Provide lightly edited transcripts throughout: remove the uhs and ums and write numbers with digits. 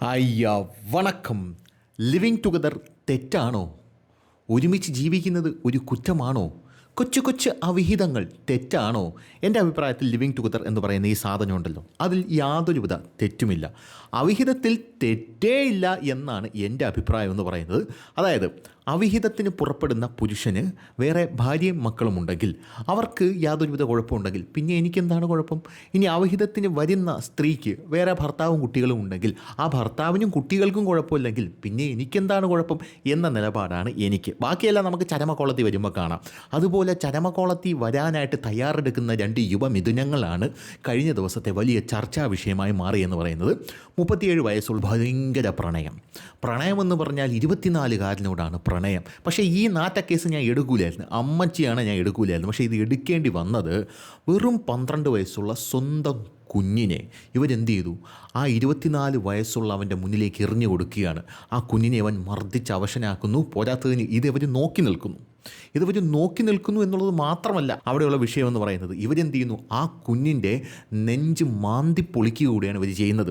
അയ്യ വണക്കം. Living together തെറ്റാണോ? ഒരുമിച്ച് ജീവിക്കുന്നത് ഒരു കുറ്റമാണോ? കൊച്ചു കൊച്ചു അവിഹിതങ്ങൾ തെറ്റാണോ? എൻ്റെ അഭിപ്രായത്തിൽ ലിവിങ് ടുഗദർ എന്ന് പറയുന്ന ഈ സാധനം ഉണ്ടല്ലോ, അതിൽ യാതൊരുവിധ തെറ്റുമില്ല. അവിഹിതത്തിൽ തെറ്റേ ഇല്ല എന്നാണ് എൻ്റെ അഭിപ്രായം എന്ന് പറയുന്നത്. അതായത് അവിഹിതത്തിന് പുറപ്പെടുന്ന പുരുഷന് വേറെ ഭാര്യയും മക്കളും ഉണ്ടെങ്കിൽ അവർക്ക് യാതൊരുവിധ കുഴപ്പമുണ്ടെങ്കിൽ പിന്നെ എനിക്കെന്താണ് കുഴപ്പം? ഇനി അവിഹിതത്തിന് വരുന്ന സ്ത്രീക്ക് വേറെ ഭർത്താവും കുട്ടികളും ഉണ്ടെങ്കിൽ ആ ഭർത്താവിനും കുട്ടികൾക്കും കുഴപ്പമില്ലെങ്കിൽ പിന്നെ എനിക്കെന്താണ് കുഴപ്പം എന്ന നിലപാടാണ് എനിക്ക്. ബാക്കിയെല്ലാം നമുക്ക് ചരമക്കോളത്തിൽ വരുമ്പോൾ കാണാം. അതുപോലെ ചരമക്കോളത്തിൽ വരാനായിട്ട് തയ്യാറെടുക്കുന്ന രണ്ട് യുവമിഥുനങ്ങളാണ് കഴിഞ്ഞ ദിവസത്തെ വലിയ ചർച്ചാ വിഷയമായി മാറിയെന്ന് പറയുന്നത്. 37 വയസ്സുള്ള ഭയങ്കര പ്രണയമെന്ന് പറഞ്ഞാൽ 24കാരനോടാണ് പ്രണയം. പക്ഷേ ഈ നാറ്റക്കേസ് ഞാൻ എടുക്കൂലായിരുന്നു, അമ്മച്ചിയാണ് ഞാൻ എടുക്കൂലായിരുന്നു. പക്ഷേ ഇത് എടുക്കേണ്ടി വന്നത് വെറും 12 വയസ്സുള്ള സ്വന്തം കുഞ്ഞിനെ ഇവരെന്ത് ചെയ്തു? ആ 24 വയസ്സുള്ള അവൻ്റെ മുന്നിലേക്ക് എറിഞ്ഞു കൊടുക്കുകയാണ്. ആ കുഞ്ഞിനെ അവൻ മർദ്ദിച്ച് അവശനാക്കുന്നു. പോരാത്തതിന് ഇതവർ നോക്കി നിൽക്കുന്നു എന്നുള്ളത് മാത്രമല്ല അവിടെയുള്ള വിഷയമെന്ന് പറയുന്നത്. ഇവരെന്ത് ചെയ്യുന്നു? ആ കുഞ്ഞിൻ്റെ നെഞ്ച് മാന്തി പൊളിക്കുക കൂടിയാണ് ഇവർ ചെയ്യുന്നത്.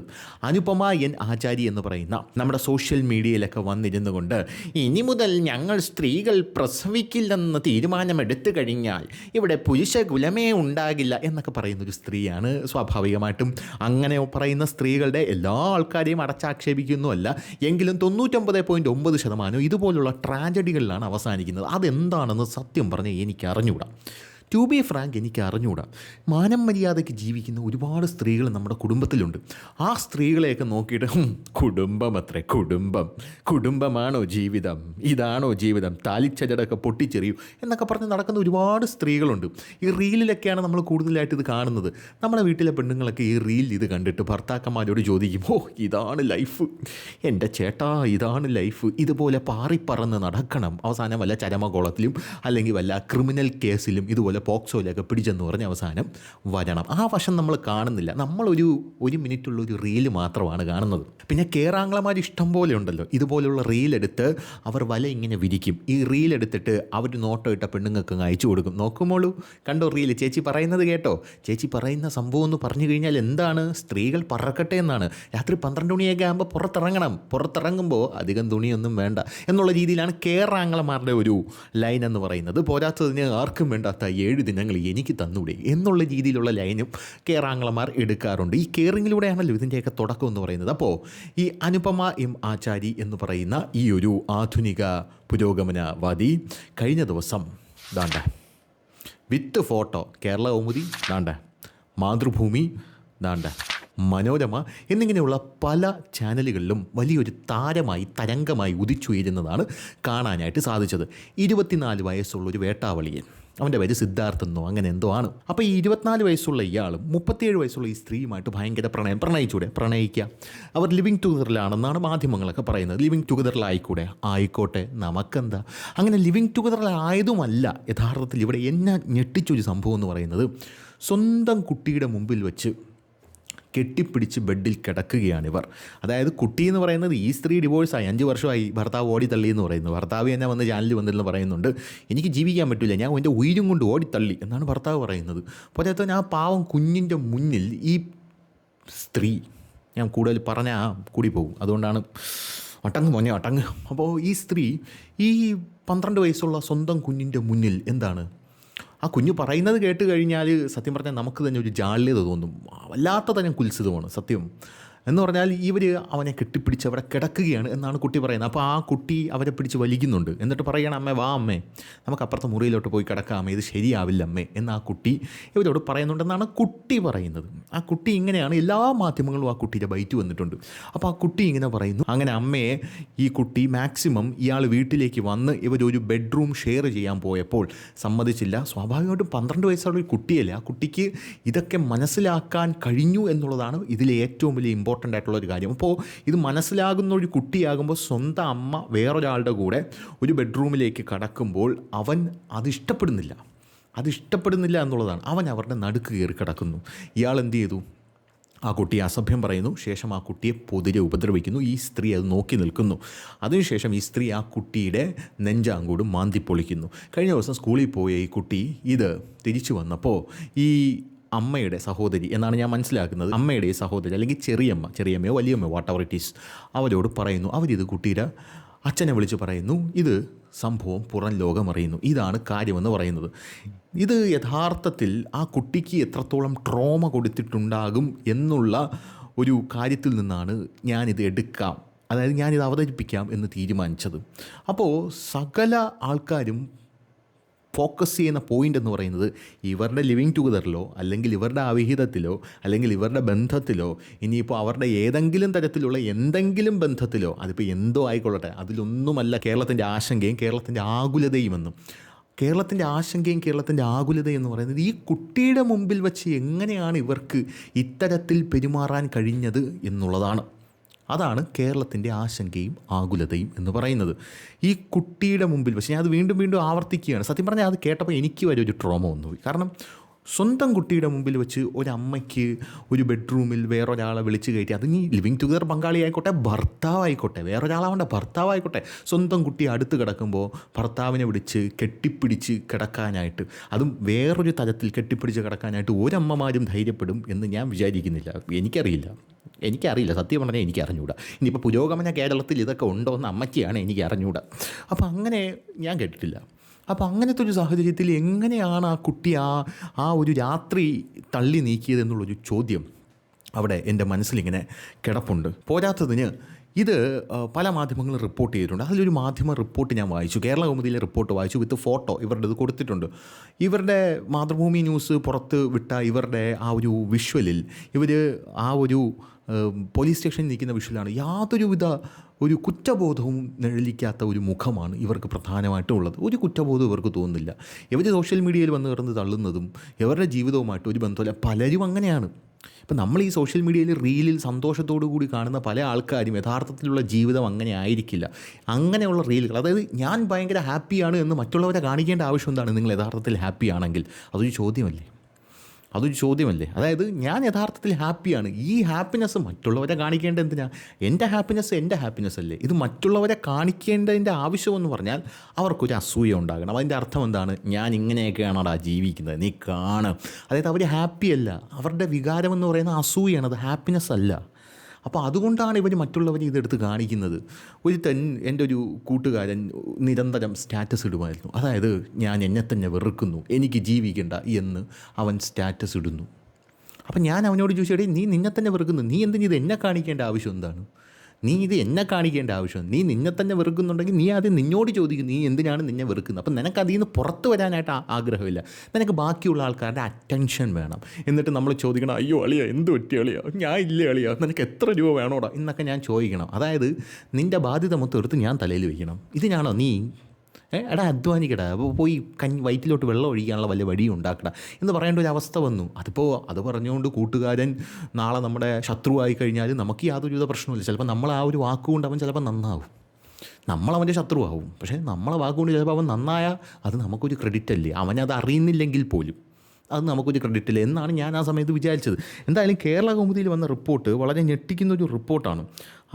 അനുപമ എൻ ആചാരി എന്ന് പറയുന്ന നമ്മുടെ സോഷ്യൽ മീഡിയയിലൊക്കെ വന്നിരുന്നു കൊണ്ട് ഇനി മുതൽ ഞങ്ങൾ സ്ത്രീകൾ പ്രസവിക്കില്ലെന്ന് തീരുമാനമെടുത്തു കഴിഞ്ഞാൽ ഇവിടെ പുരുഷകുലമേ ഉണ്ടാകില്ല എന്നൊക്കെ പറയുന്നൊരു സ്ത്രീയാണ്. സ്വാഭാവികമായിട്ടും അങ്ങനെ പറയുന്ന സ്ത്രീകളുടെ എല്ലാ ആൾക്കാരെയും അടച്ചാക്ഷേപിക്കുന്നുമല്ല, എങ്കിലും 99.9% ഇതുപോലുള്ള ട്രാജഡികളിലാണ് അവസാനിക്കുന്നത്. അതെന്താണെന്ന് സത്യം പറഞ്ഞാൽ എനിക്ക് അറിഞ്ഞുകൂടാ. ടു ബി ഫ്രാങ്ക് എനിക്ക് അറിഞ്ഞുകൂടാ. മാനം മര്യാദയ്ക്ക് ജീവിക്കുന്ന ഒരുപാട് സ്ത്രീകൾ നമ്മുടെ കുടുംബത്തിലുണ്ട്. ആ സ്ത്രീകളെയൊക്കെ നോക്കിയിട്ട് കുടുംബമാണോ ജീവിതം, ഇതാണോ ജീവിതം, താലിച്ചജടൊക്കെ പൊട്ടിച്ചെറിയൂ എന്നൊക്കെ പറഞ്ഞ് നടക്കുന്ന ഒരുപാട് സ്ത്രീകളുണ്ട്. ഈ റീലിലൊക്കെയാണ് നമ്മൾ കൂടുതലായിട്ട് ഇത് കാണുന്നത്. നമ്മുടെ വീട്ടിലെ പെണ്ണുങ്ങളൊക്കെ ഈ റീൽ ഇത് കണ്ടിട്ട് ഭർത്താക്കന്മാരോട് ചോദിക്കും, ഇതാണ് ലൈഫ് എൻ്റെ ചേട്ടാ, ഇതാണ് ലൈഫ്, ഇതുപോലെ പാറിപ്പറന്ന് നടക്കണം. അവസാനം വല്ല ചരമകോളത്തിലും അല്ലെങ്കിൽ വല്ല ക്രിമിനൽ കേസിലും ഇതുപോലെ പോക്സോയിലൊക്കെ പിടിച്ചെന്ന് പറഞ്ഞ് അവസാനം വരണം. ആ വശം നമ്മൾ കാണുന്നില്ല. ഒരു മിനിറ്റുള്ളൊരു റീല് മാത്രമാണ് കാണുന്നത്. പിന്നെ കേറാങ്ങളമാർ ഇഷ്ടം പോലെ ഉണ്ടല്ലോ, ഇതുപോലുള്ള റീലെടുത്ത് അവർ വല ഇങ്ങനെ വിരിക്കും. ഈ റീലെടുത്തിട്ട് അവർ നോട്ടം ഇട്ട പെണ്ണുങ്ങൾക്ക് അയച്ചു കൊടുക്കും. നോക്കുമ്പോളൂ, കണ്ടോ റീല്, ചേച്ചി പറയുന്നത് കേട്ടോ, ചേച്ചി പറയുന്ന സംഭവം എന്ന് പറഞ്ഞു കഴിഞ്ഞാൽ എന്താണ്? സ്ത്രീകൾ പറക്കട്ടെ എന്നാണ്. രാത്രി 12 മണിയൊക്കെ ആകുമ്പോൾ പുറത്തിറങ്ങുമ്പോൾ അധികം തുണിയൊന്നും വേണ്ട എന്നുള്ള രീതിയിലാണ് കേറാങ്ങളമാരുടെ ഒരു ലൈൻ എന്ന് പറയുന്നത്. പോരാത്തതിന് ആർക്കും വേണ്ടാത്ത 7 ദിനങ്ങൾ എനിക്ക് തന്നൂടെ എന്നുള്ള രീതിയിലുള്ള ലൈനും കേറാങ്ങളമാർ എടുക്കാറുണ്ട്. ഈ കെയറിങ്ങിലൂടെയാണല്ലോ ഇതിൻ്റെയൊക്കെ തുടക്കം എന്ന് പറയുന്നത്. അപ്പോൾ ഈ അനുപമ എം ആചാരി എന്ന് പറയുന്ന ഈ ഒരു ആധുനിക പുരോഗമനവാദി കഴിഞ്ഞ ദിവസം ദാണ്ട വിത്ത് ഫോട്ടോ കേരള കൗമുദി, ദാണ്ട മാതൃഭൂമി, ദാണ്ട മനോരമ എന്നിങ്ങനെയുള്ള പല ചാനലുകളിലും വലിയൊരു തരംഗമായി ഉദിച്ചുയരുന്നതാണ് കാണാനായിട്ട് സാധിച്ചത്. 24 വയസ്സുള്ളൊരു വേട്ടാവളിയൻ, അവൻ്റെ പേര് സിദ്ധാർത്ഥെന്നോ അങ്ങനെ എന്തോ ആണ്. അപ്പോൾ ഈ 24 വയസ്സുള്ള ഇയാളും 37 വയസ്സുള്ള ഈ സ്ത്രീയുമായിട്ട് ഭയങ്കര പ്രണയിക്കുക. അവർ ലിവിങ് ടുഗദറിലാണെന്നാണ് മാധ്യമങ്ങളൊക്കെ പറയുന്നത്. ലിവിങ് ടുഗദറിലായിക്കോട്ടെ, നമുക്കെന്താ? അങ്ങനെ ലിവിങ് ടുഗദറിലായതുമല്ല യഥാർത്ഥത്തിൽ ഇവിടെ എന്നെ ഞെട്ടിച്ചൊരു സംഭവം എന്ന് പറയുന്നത്, സ്വന്തം കുട്ടിയുടെ മുമ്പിൽ വെച്ച് കെട്ടിപ്പിടിച്ച് ബെഡിൽ കിടക്കുകയാണിവർ. അതായത് കുട്ടി എന്ന് പറയുന്നത്, ഈ സ്ത്രീ ഡിവോഴ്സായി 5 വർഷമായി, ഭർത്താവ് ഓടിത്തള്ളി എന്ന് പറയുന്നു. ഭർത്താവ് തന്നെ വന്ന് ചാനലിൽ വന്നിരുന്ന് പറയുന്നുണ്ട്, എനിക്ക് ജീവിക്കാൻ പറ്റില്ല, ഞാൻ എൻ്റെ ഉയിരും കൊണ്ട് ഓടിത്തള്ളി എന്നാണ് ഭർത്താവ് പറയുന്നത്. പോരാത്തവൻ ആ പാവം കുഞ്ഞിൻ്റെ മുന്നിൽ ഈ സ്ത്രീ, ഞാൻ കൂടുതൽ പറഞ്ഞാൽ കൂടി പോകും, അതുകൊണ്ടാണ് അടങ്ങ്. അപ്പോൾ ഈ സ്ത്രീ ഈ 12 വയസ്സുള്ള സ്വന്തം കുഞ്ഞിൻ്റെ മുന്നിൽ എന്താണ്, ആ കുഞ്ഞ് പറയുന്നത് കേട്ട് കഴിഞ്ഞാൽ സത്യം പറഞ്ഞാൽ നമുക്ക് തന്നെ ഒരു ജാള്യത തോന്നും. വല്ലാത്ത തരം കുൽസിതമാണ് സത്യം എന്ന് പറഞ്ഞാൽ. ഇവർ അവനെ കെട്ടിപ്പിടിച്ച് അവിടെ കിടക്കുകയാണ് എന്നാണ് കുട്ടി പറയുന്നത്. അപ്പോൾ ആ കുട്ടി അവരെ പിടിച്ച് വലിക്കുന്നുണ്ട്. എന്നിട്ട് പറയണം, അമ്മേ വാ അമ്മേ, നമുക്ക് അപ്പുറത്തെ മുറിയിലോട്ട് പോയി കിടക്കാം, ഇത് ശരിയാവില്ല അമ്മേ എന്ന് ആ കുട്ടി ഇവരോട് പറയുന്നുണ്ടെന്നാണ് കുട്ടി പറയുന്നത്. ആ കുട്ടി ഇങ്ങനെയാണ്, എല്ലാ മാധ്യമങ്ങളും ആ കുട്ടിയുടെ ബൈറ്റ് വന്നിട്ടുണ്ട്. അപ്പോൾ ആ കുട്ടി ഇങ്ങനെ പറയുന്നു. അങ്ങനെ അമ്മയെ ഈ കുട്ടി മാക്സിമം ഇയാൾ വീട്ടിലേക്ക് വന്ന് ഇവരൊരു ബെഡ്റൂം ഷെയർ ചെയ്യാൻ പോയപ്പോൾ സമ്മതിച്ചില്ല. സ്വാഭാവികമായിട്ടും 12 വയസ്സുള്ള ഒരു കുട്ടിയല്ലേ, ആ കുട്ടിക്ക് ഇതൊക്കെ മനസ്സിലാക്കാൻ കഴിഞ്ഞു എന്നുള്ളതാണ് ഇതിലെ ഏറ്റവും വലിയ ഇമ്പോർട്ടൻ്റ് ആയിട്ടുള്ളൊരു കാര്യം. അപ്പോൾ ഇത് മനസ്സിലാകുന്ന ഒരു കുട്ടിയാകുമ്പോൾ സ്വന്തം അമ്മ വേറൊരാളുടെ കൂടെ ഒരു ബെഡ്റൂമിലേക്ക് കടക്കുമ്പോൾ അവൻ അതിഷ്ടപ്പെടുന്നില്ല എന്നുള്ളതാണ്. അവൻ അവരുടെ നടുക്ക് കയറി കിടക്കുന്നു. ഇയാൾ എന്ത് ചെയ്തു? ആ കുട്ടിയെ അസഭ്യം പറയുന്നു. ശേഷം ആ കുട്ടിയെ പൊതിരെ ഉപദ്രവിക്കുന്നു. ഈ സ്ത്രീ അത് നോക്കി നിൽക്കുന്നു. അതിനുശേഷം ഈ സ്ത്രീ ആ കുട്ടിയുടെ നെഞ്ചാങ്കോട് മാന്തിപ്പൊളിക്കുന്നു. കഴിഞ്ഞ ദിവസം സ്കൂളിൽ പോയ ഈ കുട്ടി ഇത് തിരിച്ചു വന്നപ്പോൾ ഈ അമ്മയുടെ സഹോദരി എന്നാണ് ഞാൻ മനസ്സിലാക്കുന്നത്. അമ്മയുടെ സഹോദരി അല്ലെങ്കിൽ ചെറിയമ്മയോ വലിയമ്മയോ വാട്ട് എവർ ഇറ്റ് ഈസ്, അവരോട് പറയുന്നു. അവരിത് കുട്ടിയുടെ അച്ഛനെ വിളിച്ച് പറയുന്നു. ഇത് സംഭവം പുറം ലോകമറിയുന്നു, ഇതാണ് കാര്യമെന്ന് പറയുന്നത്. ഇത് യഥാർത്ഥത്തിൽ ആ കുട്ടിക്ക് എത്രത്തോളം ട്രോമ കൊടുത്തിട്ടുണ്ടാകും എന്നുള്ള ഒരു കാര്യത്തിൽ നിന്നാണ് ഞാനിത് എടുക്കാം, അതായത് ഞാനിത് അവതരിപ്പിക്കാം എന്ന് തീരുമാനിച്ചത്. അപ്പോൾ സകല ആൾക്കാരും ഫോക്കസ് ചെയ്യുന്ന പോയിൻ്റ് എന്ന് പറയുന്നത് ഇവരുടെ ലിവിങ് ടുഗദറിലോ അല്ലെങ്കിൽ ഇവരുടെ അവിഹിതത്തിലോ അല്ലെങ്കിൽ ഇവരുടെ ബന്ധത്തിലോ ഇനിയിപ്പോൾ അവരുടെ ഏതെങ്കിലും തരത്തിലുള്ള എന്തെങ്കിലും ബന്ധത്തിലോ അതിപ്പോൾ എന്തോ ആയിക്കൊള്ളട്ടെ, അതിലൊന്നുമല്ല കേരളത്തിൻ്റെ ആശങ്കയും കേരളത്തിൻ്റെ ആകുലതയുമെന്നും. കേരളത്തിൻ്റെ ആശങ്കയും കേരളത്തിൻ്റെ ആകുലതയും എന്ന് പറയുന്നത് ഈ കുട്ടിയുടെ മുമ്പിൽ വെച്ച് എങ്ങനെയാണ് ഇവർക്ക് ഇത്തരത്തിൽ പെരുമാറാൻ കഴിഞ്ഞത് എന്നുള്ളതാണ്. അതാണ് കേരളത്തിൻ്റെ ആശങ്കയും ആകുലതയും എന്ന് പറയുന്നത്. ഈ കുട്ടിയുടെ മുമ്പിൽ വെച്ച് ഞാൻ അത് വീണ്ടും വീണ്ടും ആവർത്തിക്കുകയാണ്. സത്യം പറഞ്ഞാൽ അത് കേട്ടപ്പോൾ എനിക്ക് വരെ ഒരു ട്രോമ വന്നുപോയി. കാരണം സ്വന്തം കുട്ടിയുടെ മുമ്പിൽ വെച്ച് ഒരമ്മയ്ക്ക് ഒരു ബെഡ്റൂമിൽ വേറൊരാളെ വിളിച്ച് കയറ്റി, അത് ഈ ലിവിങ് ടുഗദർ പങ്കാളി ആയിക്കോട്ടെ, ഭർത്താവായിക്കോട്ടെ, വേറൊരാളാവണ്ട ഭർത്താവായിക്കോട്ടെ, സ്വന്തം കുട്ടി അടുത്ത് കിടക്കുമ്പോൾ ഭർത്താവിനെ വിളിച്ച് കെട്ടിപ്പിടിച്ച് കിടക്കാനായിട്ട്, അതും വേറൊരു തലത്തിൽ കെട്ടിപ്പിടിച്ച് കിടക്കാനായിട്ട് ഒരമ്മമാരും ധൈര്യപ്പെടും എന്ന് ഞാൻ വിചാരിക്കുന്നില്ല. എനിക്കറിയില്ല, സത്യം പറഞ്ഞാൽ എനിക്ക് അറിഞ്ഞൂടാ. ഇനിയിപ്പോൾ പുരോഗമന കേരളത്തിൽ ഇതൊക്കെ ഉണ്ടോ എന്ന് അമ്മയ്ക്കാണ് എനിക്ക് അറിഞ്ഞൂടാ. അപ്പോൾ അങ്ങനെ ഞാൻ കേട്ടിട്ടില്ല. അപ്പോൾ അങ്ങനത്തെ ഒരു സാഹചര്യത്തിൽ എങ്ങനെയാണ് ആ കുട്ടി ആ ഒരു രാത്രി തള്ളി നീക്കിയത് എന്നുള്ളൊരു ചോദ്യം അവിടെ എൻ്റെ മനസ്സിലിങ്ങനെ കിടപ്പുണ്ട്. പോരാത്തതിന് ഇത് പല മാധ്യമങ്ങളും റിപ്പോർട്ട് ചെയ്തിട്ടുണ്ട്. അതിലൊരു മാധ്യമ റിപ്പോർട്ട് ഞാൻ വായിച്ചു, കേരള കൗമുദിയിലെ റിപ്പോർട്ട് വായിച്ചു, വിത്ത് ഫോട്ടോ ഇവരുടെ ഇത് കൊടുത്തിട്ടുണ്ട്. ഇവരുടെ മാതൃഭൂമി ന്യൂസ് പുറത്ത് വിട്ട ഇവരുടെ ആ ഒരു വിഷ്വലിൽ ഇവർ ആ ഒരു പോലീസ് സ്റ്റേഷനിൽ നിൽക്കുന്ന വിഷ്വലാണ്. യാതൊരുവിധ ഒരു കുറ്റബോധവും നിഴലിക്കാത്ത ഒരു മുഖമാണ് ഇവർക്ക് പ്രധാനമായിട്ടും ഉള്ളത്. ഒരു കുറ്റബോധവും ഇവർക്ക് തോന്നുന്നില്ല. ഇവർ സോഷ്യൽ മീഡിയയിൽ വന്ന് കിടന്ന് തള്ളുന്നതും ഇവരുടെ ജീവിതവുമായിട്ട് ഒരു ബന്ധമില്ല. പലരും അങ്ങനെയാണ്. ഇപ്പം നമ്മൾ ഈ സോഷ്യൽ മീഡിയയിൽ റീലിൽ സന്തോഷത്തോടു കൂടി കാണുന്ന പല ആൾക്കാരും യഥാർത്ഥത്തിലുള്ള ജീവിതം അങ്ങനെ ആയിരിക്കില്ല. അങ്ങനെയുള്ള റീലുകൾ, അതായത് ഞാൻ ഭയങ്കര ഹാപ്പിയാണ് എന്ന് മറ്റുള്ളവരെ കാണിക്കേണ്ട ആവശ്യം എന്താണ്? നിങ്ങൾ യഥാർത്ഥത്തിൽ ഹാപ്പി ആണെങ്കിൽ അതൊരു ചോദ്യമല്ലേ. അതായത് ഞാൻ യഥാർത്ഥത്തിൽ ഹാപ്പിയാണ്, ഈ ഹാപ്പിനെസ് മറ്റുള്ളവരെ കാണിക്കേണ്ട എന്തിനാ? എൻ്റെ ഹാപ്പിനെസ് അല്ലേ? ഇത് മറ്റുള്ളവരെ കാണിക്കേണ്ടതിൻ്റെ ആവശ്യമെന്ന് പറഞ്ഞാൽ അവർക്കൊരു അസൂയ ഉണ്ടാകണം. അതിൻ്റെ അർത്ഥം എന്താണ്? ഞാൻ ഇങ്ങനെയൊക്കെയാണോടാ ജീവിക്കുന്നത്, നീ കാണും. അതായത് അവർ ഹാപ്പിയല്ല, അവരുടെ വികാരമെന്ന് പറയുന്ന അസൂയാണ്, അത് ഹാപ്പിനെസ് അല്ല. അപ്പോൾ അതുകൊണ്ടാണ് ഇവർ മറ്റുള്ളവരെ ഇതെടുത്ത് കാണിക്കുന്നത്. എൻ്റെ ഒരു കൂട്ടുകാരൻ നിരന്തരം സ്റ്റാറ്റസ് ഇടുമായിരുന്നു. അതായത് ഞാൻ എന്നെ തന്നെ വെറുക്കുന്നു, എനിക്ക് ജീവിക്കണ്ട എന്ന് അവൻ സ്റ്റാറ്റസ് ഇടുന്നു. അപ്പം ഞാൻ അവനോട് ചോദിച്ചേ, നീ നിന്നെ തന്നെ വെറുക്കുന്നു, നീ എന്തിന് ഇത് എന്നെ കാണിക്കേണ്ട ആവശ്യം എന്താണ്? നീ നിന്നെ തന്നെ വെറുക്കുന്നുണ്ടെങ്കിൽ നീ ആദ്യം നിന്നോട് ചോദിക്കും, നീ എന്തിനാണ് നിന്നെ വെറുക്കുന്നത്? അപ്പം നിനക്ക് അതിൽ നിന്ന് പുറത്ത് വരാനായിട്ട് ആഗ്രഹമില്ല, നിനക്ക് ബാക്കിയുള്ള ആൾക്കാരുടെ അറ്റൻഷൻ വേണം. എന്നിട്ട് നമ്മൾ ചോദിക്കണം, അയ്യോ അളിയാ എന്ത് പറ്റി അളിയാ, ഞാൻ ഇല്ലേ അളിയാ, നിനക്ക് എത്ര രൂപ വേണോടാ എന്നൊക്കെ ഞാൻ ചോദിക്കണം. അതായത് നിൻ്റെ ബാധ്യത മൊത്തം എടുത്ത് ഞാൻ തലയിൽ വയ്ക്കണം. ഇതിനാണോ നീ എടാ അധ്വാനിക്കടാ, അപ്പോൾ പോയി വയറ്റിലോട്ട് വെള്ളം ഒഴിക്കാനുള്ള വല്ല വഴിയും ഉണ്ടാക്കടാ എന്ന് പറയേണ്ട ഒരു അവസ്ഥ വന്നു. അത് പറഞ്ഞുകൊണ്ട് കൂട്ടുകാരൻ നാളെ നമ്മുടെ ശത്രുവായി കഴിഞ്ഞാൽ നമുക്ക് യാതൊരുവിധ പ്രശ്നമില്ല. ചിലപ്പോൾ നമ്മൾ ആ ഒരു വാക്കുകൊണ്ട് അവൻ ചിലപ്പോൾ നന്നാവും, നമ്മളവൻ്റെ ശത്രുവാകും. പക്ഷേ നമ്മളെ വാക്കുകൊണ്ട് ചിലപ്പോൾ അവൻ നന്നായാൽ അത് നമുക്കൊരു ക്രെഡിറ്റ് അല്ലേ? അവനത് അറിയുന്നില്ലെങ്കിൽ പോലും അത് നമുക്കൊരു ക്രെഡിറ്റ് ഇല്ല എന്നാണ് ഞാൻ ആ സമയത്ത് വിചാരിച്ചത്. എന്തായാലും കേരള കൗമുദിയിൽ വന്ന റിപ്പോർട്ട് വളരെ ഞെട്ടിക്കുന്നൊരു റിപ്പോർട്ടാണ്.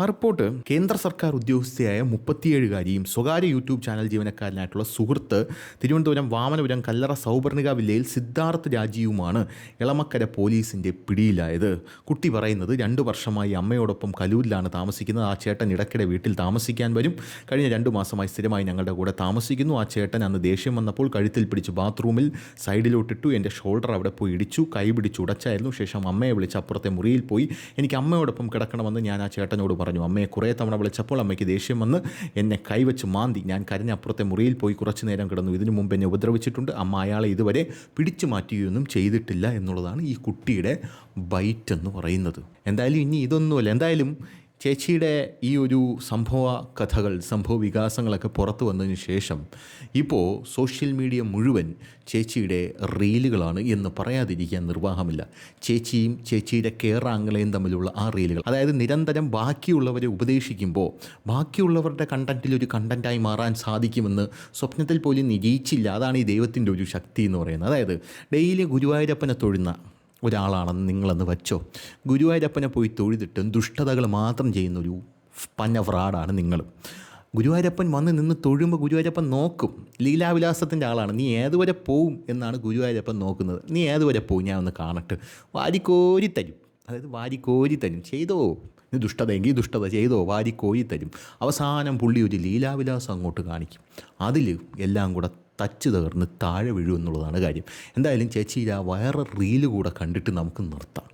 ആ റിപ്പോർട്ട് കേന്ദ്ര സർക്കാർ ഉദ്യോഗസ്ഥയായ 37-കാരിയും സ്വകാര്യ യൂട്യൂബ് ചാനൽ ജീവനക്കാരനായിട്ടുള്ള സുഹൃത്ത് തിരുവനന്തപുരം വാമനപുരം കല്ലറ സൗപർണിക വില്ലയിൽ സിദ്ധാർത്ഥ് രാജീവുമാണ് എളമക്കര പോലീസിൻ്റെ പിടിയിലായത്. കുട്ടി പറയുന്നത് 2 വർഷമായി അമ്മയോടൊപ്പം കലൂരിലാണ് താമസിക്കുന്നത്. ആ ചേട്ടൻ ഇടയ്ക്കിടെ വീട്ടിൽ താമസിക്കാൻ വരും. കഴിഞ്ഞ 2 മാസമായി സ്ഥിരമായി ഞങ്ങളുടെ കൂടെ താമസിക്കുന്നു. ആ ചേട്ടൻ അന്ന് ദേഷ്യം വന്നപ്പോൾ കഴുത്തിൽ പിടിച്ച് ബാത്റൂമിൽ സൈഡിലോട്ടിട്ടു. എൻ്റെ ഷോൾഡർ അവിടെ പോയി ഇടിച്ചു, കൈ പിടിച്ച് ഉടച്ചായിരുന്നു. ശേഷം അമ്മയെ വിളിച്ച് അപ്പുറത്തെ മുറിയിൽ പോയി എനിക്ക് അമ്മയോടൊപ്പം കിടക്കണമെന്ന് ഞാൻ ആ ചേട്ടനോട് പറഞ്ഞു. അമ്മയെ കുറേ തവണ വിളിച്ചപ്പോൾ അമ്മയ്ക്ക് ദേഷ്യം വന്ന് എന്നെ കൈവച്ച് മാന്തി. ഞാൻ കരഞ്ഞപ്പുറത്തെ മുറിയിൽ പോയി കുറച്ചു നേരം കിടന്നു. ഇതിനു മുമ്പ് എന്നെ ഉപദ്രവിച്ചിട്ടുണ്ട്. അമ്മ അയാളെ ഇതുവരെ പിടിച്ചു മാറ്റുകയൊന്നും ചെയ്തിട്ടില്ല എന്നുള്ളതാണ് ഈ കുട്ടിയുടെ ബൈറ്റ് എന്ന് പറയുന്നത്. എന്തായാലും ഇനി ഇതൊന്നുമല്ല. എന്തായാലും ചേച്ചിയുടെ ഈ ഒരു സംഭവ വികാസങ്ങളൊക്കെ പുറത്തു വന്നതിന് ശേഷം ഇപ്പോൾ സോഷ്യൽ മീഡിയ മുഴുവൻ ചേച്ചിയുടെ റീലുകളാണ് എന്ന് പറയാതിരിക്കാൻ നിർവാഹമില്ല. ചേച്ചിയും ചേച്ചിയുടെ കേറാങ്ങളെയും തമ്മിലുള്ള ആ റീലുകൾ, അതായത് നിരന്തരം ബാക്കിയുള്ളവരെ ഉപദേശിക്കുമ്പോൾ ബാക്കിയുള്ളവരുടെ കണ്ടൻറ്റിൽ ഒരു കണ്ടൻറ്റായി മാറാൻ സാധിക്കുമെന്ന് സ്വപ്നത്തിൽ പോലും നിരീക്ഷിച്ചില്ല. അതാണ് ഈ ദൈവത്തിൻ്റെ ഒരു ശക്തി എന്ന് പറയുന്നത്. അതായത് ഡെയിലി ഗുരുവായൂരപ്പനെ തൊഴുന്ന ഒരാളാണെന്ന് നിങ്ങളെന്ന് വച്ചോ. ഗുരുവായൂരപ്പനെ പോയി തൊഴുതിട്ടും ദുഷ്ടതകൾ മാത്രം ചെയ്യുന്നൊരു പന്ന ഫ്രാഡാണ് നിങ്ങൾ. ഗുരുവായൂരപ്പൻ വന്ന് നിന്ന് തൊഴുമ്പോൾ ഗുരുവായൂരപ്പൻ നോക്കും. ലീലാവിലാസത്തിൻ്റെ ആളാണ്. നീ ഏതുവരെ പോവും എന്നാണ് ഗുരുവായൂരപ്പൻ നോക്കുന്നത്. നീ ഏതുവരെ പോവും, ഞാൻ ഒന്ന് കാണട്ടെ. വാരിക്കോരി തരും. അതായത് വാരിക്കോരി തരും. ചെയ്തോ, നീ ദുഷ്ടതയെങ്കിൽ ദുഷ്ടത ചെയ്തോ, വാരിക്കോരി തരും. അവസാനം പുള്ളി ഒരു ലീലാവിലാസം അങ്ങോട്ട് കാണിക്കും. അതിൽ എല്ലാം കൂടെ തച്ച് തകർന്ന് താഴെ വീഴും എന്നുള്ളതാണ് കാര്യം. എന്തായാലും ചേച്ചി ആ വൈറൽ റീല് കൂടെ കണ്ടിട്ട് നമുക്ക് നിർത്താം.